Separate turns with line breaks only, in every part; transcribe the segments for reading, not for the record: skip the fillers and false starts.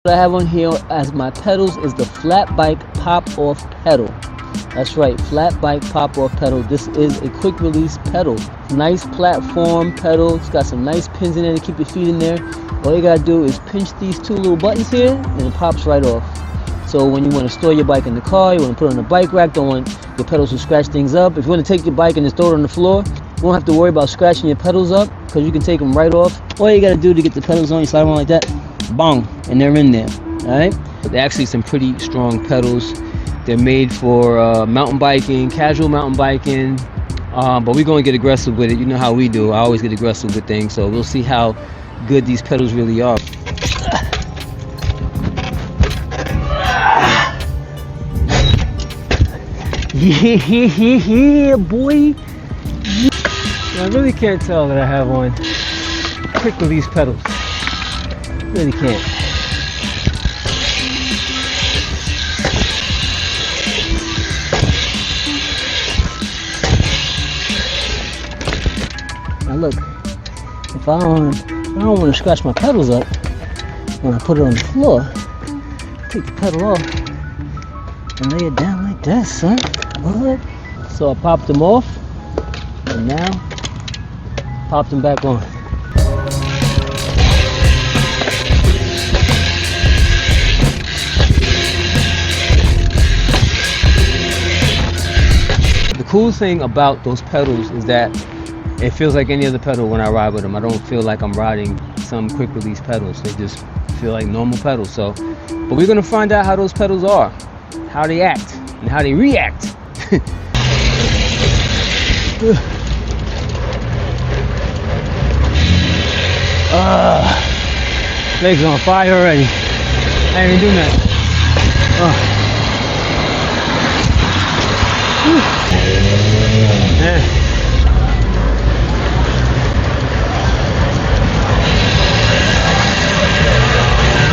What I have on here as my pedals is the Flatbike Pop-Off Pedal. That's right, Flatbike Pop-Off Pedal. This is a quick release pedal. Nice platform pedal. It's got some nice pins in there to keep your feet in there. All you gotta do is pinch these two little buttons here and it pops right off. So when you want to store your bike in the car, you want to put it on a bike rack, don't want your pedals to scratch things up. If you want to take your bike and just throw it on the floor, you won't have to worry about scratching your pedals up because you can take them right off. All you got to do to get the pedals on, you slide them on like that, bong, and they're in there. Alright? They're actually some pretty strong pedals. They're made for mountain biking, casual mountain biking, but we're going to get aggressive with it. You know how we do. I always get aggressive with things, so we'll see how good these pedals really are. Yeah, boy. I really can't tell that I have on quick release pedals. Really can't. Now look, if I don't want to scratch my pedals up when I put it on the floor, take the pedal off and lay it down like that, son. What? So I popped them off, and now popped them back on. The cool thing about those pedals is that it feels like any other pedal when I ride with them. I don't feel like I'm riding some quick release pedals. They just feel like normal pedals. So, but we're gonna find out how those pedals are, how they act, and how they react. Legs on fire already. I ain't even doing that.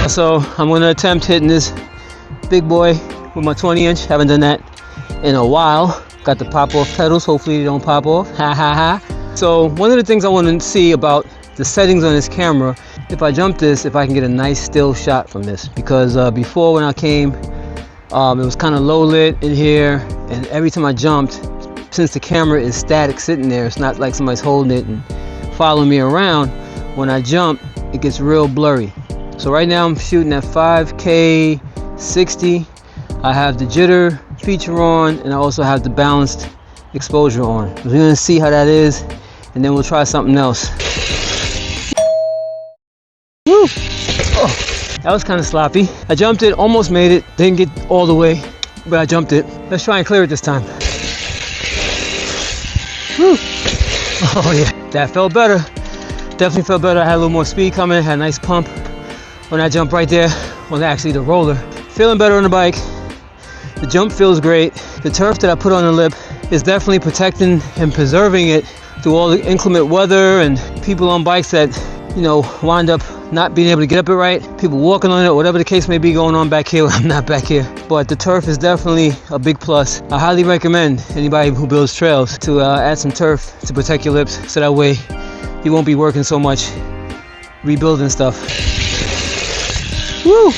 So I'm gonna attempt hitting this big boy with my 20-inch. Haven't done that in a while. Got the pop-off pedals. Hopefully they don't pop off. Ha ha ha. So one of the things I want to see about the settings on this camera, if I jump this, if I can get a nice still shot from this, because before when I came, it was kind of low lit in here, and every time I jumped, since the camera is static sitting there, it's not like somebody's holding it and following me around. When I jump, it gets real blurry. So right now I'm shooting at 5K 60. I have the jitter feature on, and I also have the balanced exposure on. We're gonna see how that is, and then we'll try something else. Woo! Oh, that was kind of sloppy. I jumped it, almost made it, didn't get all the way, but I jumped it. Let's try and clear it this time. Woo! Oh yeah, that felt better. Definitely felt better. I had a little more speed coming, had a nice pump when I jumped right there. Well, actually the roller. Feeling better on the bike. The jump feels great. The turf that I put on the lip is definitely protecting and preserving it through all the inclement weather and people on bikes that, you know, wind up not being able to get up it right. People walking on it, whatever the case may be going on back here. I'm not back here. But the turf is definitely a big plus. I highly recommend anybody who builds trails to add some turf to protect your lips, so that way you won't be working so much rebuilding stuff. Woo!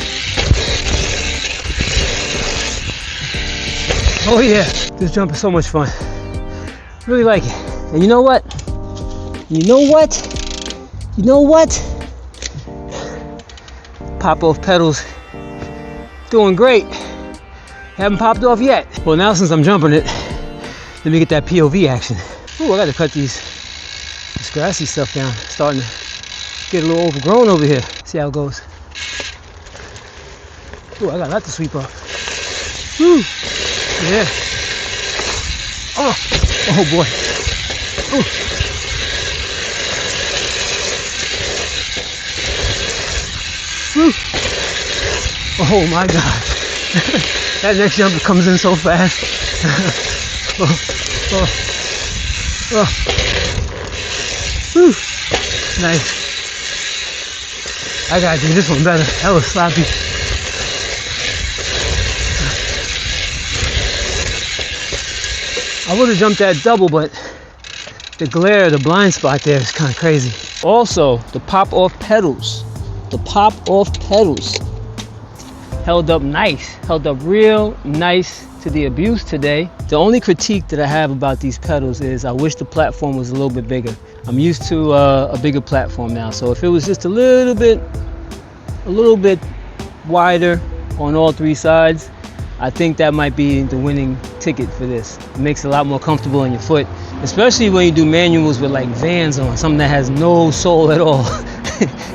Oh yeah, this jump is so much fun. Really like it. And you know what? You know what? You know what? Pop-off pedals doing great. Haven't popped off yet. Well, now since I'm jumping it, let me get that POV action. Ooh, I gotta cut this grassy stuff down. It's starting to get a little overgrown over here. See how it goes. Ooh, I got a lot to sweep up. Woo! Yeah. Oh boy. Ooh. Woo. Oh my God. That next jump comes in so fast. Woo. Nice. I gotta do this one better. That was sloppy. I would have jumped that double, but the glare, the blind spot there is kind of crazy. Also, the pop-off pedals. The pop-off pedals. held up nice, held up real nice to the abuse today. The only critique that I have about these pedals is I wish the platform was a little bit bigger. I'm used to a bigger platform now, so if it was just a little bit wider on all three sides, I think that might be the winning ticket for this. It makes it a lot more comfortable on your foot, especially when you do manuals with like Vans on, something that has no sole at all.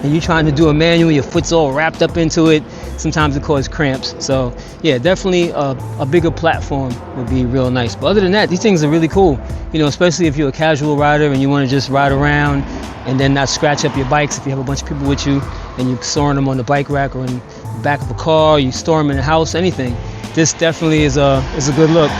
And you're trying to do a manual, your foot's all wrapped up into it. Sometimes it causes cramps. So yeah, definitely a bigger platform would be real nice. But other than that, these things are really cool. You know, especially if you're a casual rider and you want to just ride around and then not scratch up your bikes. If you have a bunch of people with you and you're storing them on the bike rack or in the back of a car, you store them in the house, anything. This definitely is a good look.